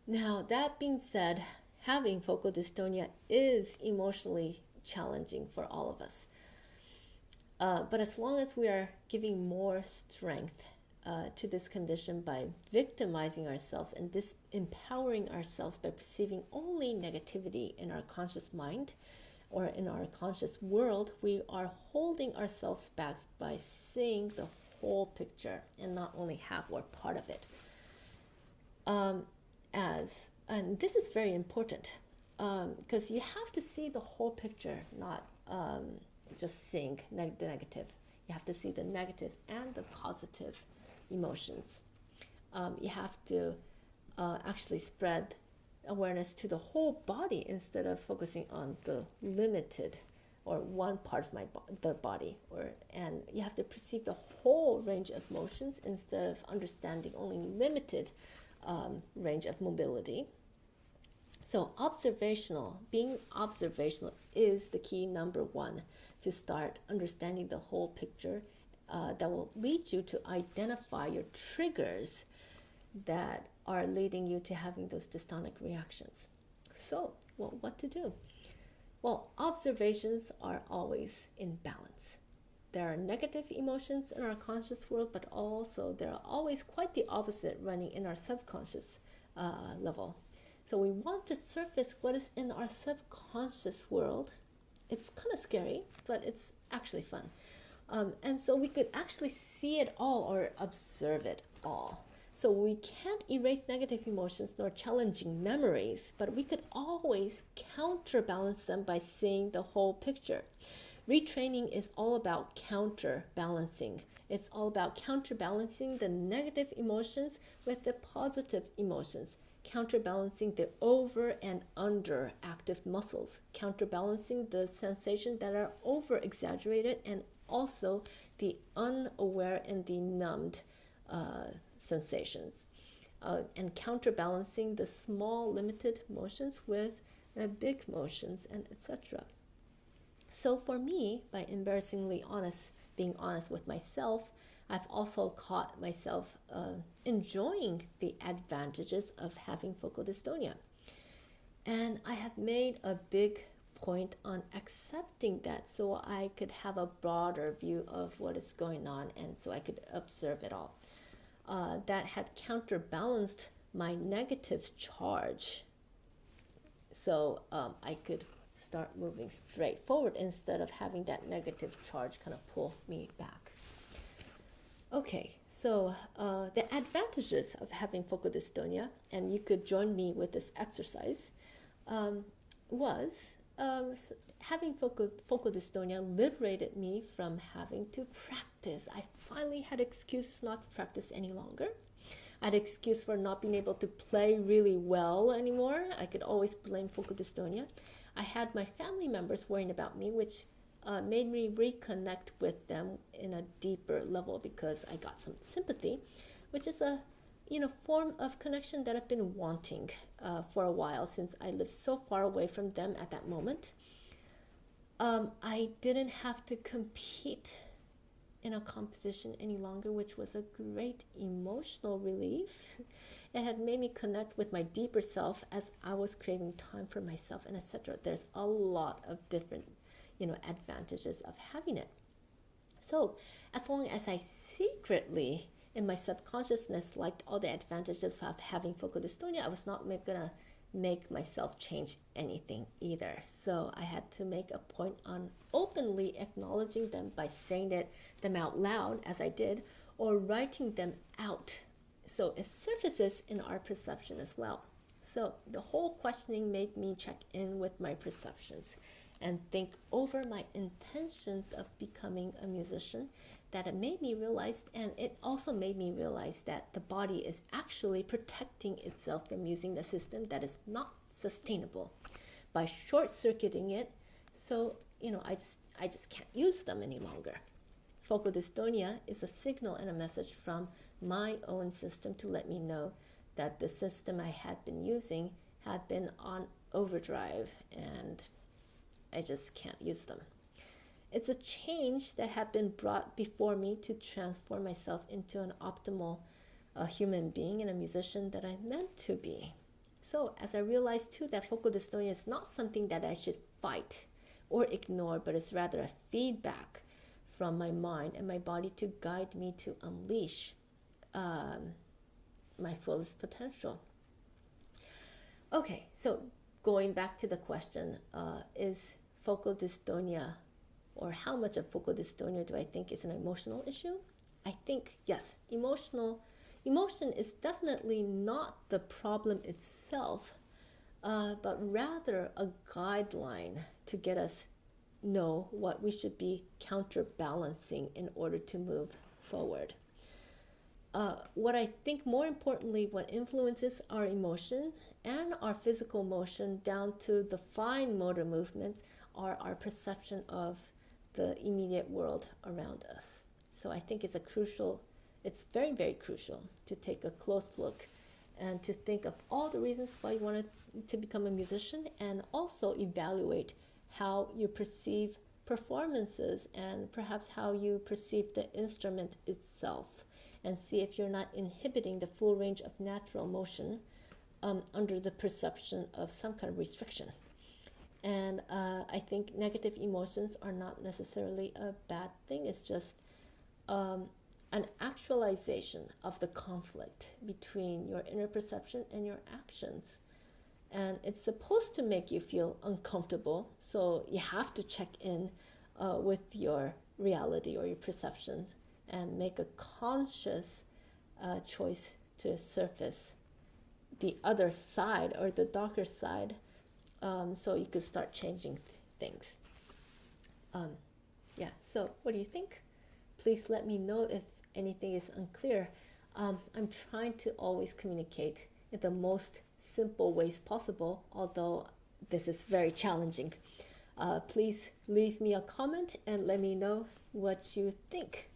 Now, that being said, having focal dystonia is emotionally challenging for all of us. But as long as we are giving more strength to this condition by victimizing ourselves and disempowering ourselves by perceiving only negativity in our conscious mind or in our conscious world, we are holding ourselves back by seeing the whole picture and not only half or part of it. And this is very important because you have to see the whole picture, not just seeing the negative. You have to see the negative and the positive emotions. You have to actually spread awareness to the whole body instead of focusing on the limited or one part of the body, and you have to perceive the whole range of motions instead of understanding only limited range of mobility. So being observational is the key number one to start understanding the whole picture that will lead you to identify your triggers that are leading you to having those dystonic reactions. So, well, what to do? Well, observations are always in balance. There are negative emotions in our conscious world, but also there are always quite the opposite running in our subconscious level. So we want to surface what is in our subconscious world. It's kind of scary, but it's actually fun. And so we could actually see it all or observe it all. So we can't erase negative emotions nor challenging memories, but we could always counterbalance them by seeing the whole picture. Retraining is all about counterbalancing. It's all about counterbalancing the negative emotions with the positive emotions, counterbalancing the over and under active muscles, counterbalancing the sensations that are over exaggerated, and also the unaware and the numbed sensations, and counterbalancing the small limited motions with big motions, and etc. So for me, by being honest with myself, I've also caught myself enjoying the advantages of having focal dystonia. And I have made a big point on accepting that so I could have a broader view of what is going on and so I could observe it all. That had counterbalanced my negative charge. So I could start moving straight forward instead of having that negative charge kind of pull me back. Okay, so the advantages of having focal dystonia, and you could join me with this exercise, was having focal dystonia liberated me from having to practice. I finally had excuses not to practice any longer. I had excuse for not being able to play really well anymore. I could always blame focal dystonia. I had my family members worrying about me, which made me reconnect with them in a deeper level because I got some sympathy, which is a form of connection that I've been wanting for a while since I lived so far away from them at that moment. I didn't have to compete in a competition any longer, which was a great emotional relief. It had made me connect with my deeper self as I was craving time for myself, and etc. There's a lot of different, advantages of having it. So as long as I secretly in my subconsciousness liked all the advantages of having focal dystonia, I was not gonna make myself change anything either. So I had to make a point on openly acknowledging them by saying them out loud as I did, or writing them out. So it surfaces in our perception as well. So the whole questioning made me check in with my perceptions and think over my intentions of becoming a musician. That it made me realize, and it also made me realize that the body is actually protecting itself from using a system that is not sustainable by short-circuiting it. So I just can't use them any longer. Focal dystonia is a signal and a message from my own system to let me know that the system I had been using had been on overdrive and I just can't use them. It's a change that had been brought before me to transform myself into an optimal human being and a musician that I'm meant to be. So as I realized too that focal dystonia is not something that I should fight or ignore, but it's rather a feedback from my mind and my body to guide me to unleash my fullest potential. Okay, so going back to the question, is focal dystonia, or how much of focal dystonia do I think is an emotional issue? I think yes, emotion is definitely not the problem itself, but rather a guideline to get us know what we should be counterbalancing in order to move forward. What I think more importantly, what influences our emotion and our physical motion down to the fine motor movements are our perception of the immediate world around us. So I think it's very, very crucial to take a close look and to think of all the reasons why you wanted to become a musician, and also evaluate how you perceive performances and perhaps how you perceive the instrument itself, and see if you're not inhibiting the full range of natural motion under the perception of some kind of restriction. And I think negative emotions are not necessarily a bad thing. It's just an actualization of the conflict between your inner perception and your actions. And it's supposed to make you feel uncomfortable, so you have to check in with your reality or your perceptions and make a conscious choice to surface the other side or the darker side, so you could start changing things. So what do you think? Please let me know if anything is unclear. I'm trying to always communicate in the most simple ways possible, although this is very challenging. Please leave me a comment and let me know what you think.